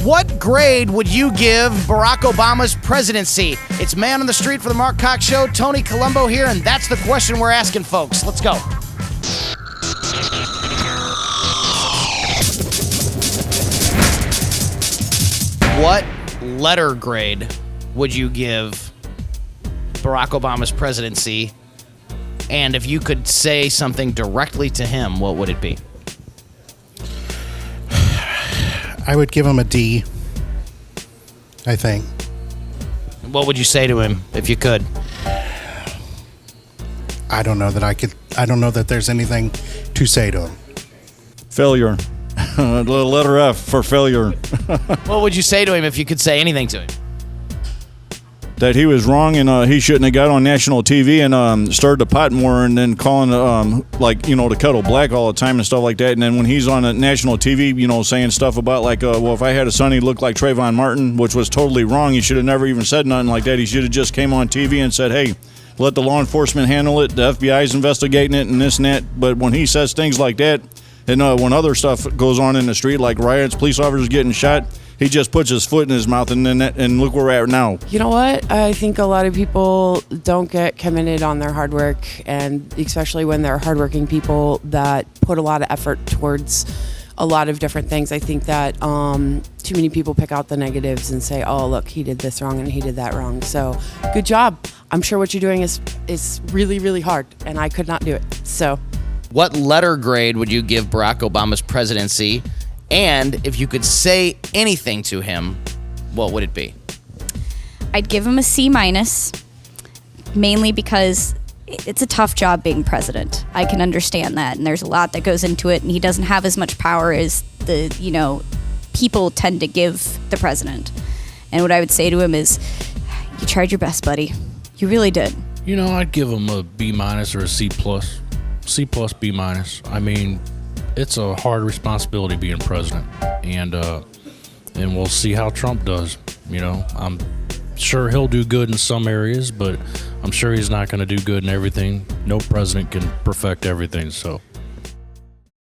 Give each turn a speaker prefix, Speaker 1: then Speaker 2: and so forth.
Speaker 1: What grade would you give Barack Obama's presidency? It's Man on the Street for the Mark Cox Show. Tony Colombo here, and that's the question we're asking, folks. Let's go. What letter grade would you give Barack Obama's presidency? And if you could say something directly to him, what would it be?
Speaker 2: I would give him a D, I think.
Speaker 1: What would you say to him if you could?
Speaker 2: I don't know that I could. I don't know that there's anything to say to him.
Speaker 3: Failure. Letter F for failure.
Speaker 1: What would you say to him if you could say anything to him?
Speaker 3: That he was wrong and he shouldn't have got on national TV and started the pot more and then calling the kettle black all the time and stuff like that. And then when he's on national TV, saying stuff about if I had a son, he looked like Trayvon Martin, which was totally wrong. He should have never even said nothing like that. He should have just came on TV and said, hey, let the law enforcement handle it. The FBI's investigating it and this and that. But when he says things like that, and when other stuff goes on in the street, like riots, police officers getting shot, he just puts his foot in his mouth, and look where we're at now.
Speaker 4: You know what? I think a lot of people don't get commended on their hard work, and especially when they're hardworking people that put a lot of effort towards a lot of different things. I think that too many people pick out the negatives and say, oh, look, he did this wrong and he did that wrong. So good job. I'm sure what you're doing is really, really hard, and I could not do it. So,
Speaker 1: what letter grade would you give Barack Obama's presidency? And if you could say anything to him, what would it be?
Speaker 5: I'd give him a C-, mainly because it's a tough job being president. I can understand that, and there's a lot that goes into it, and he doesn't have as much power as the people tend to give the president. And what I would say to him is, you tried your best, buddy. You really did.
Speaker 6: I'd give him a B- or a C+. C+, B-. I mean, it's a hard responsibility being president, and we'll see how Trump does. I'm sure he'll do good in some areas, but I'm sure he's not going to do good in everything. No president can perfect everything, so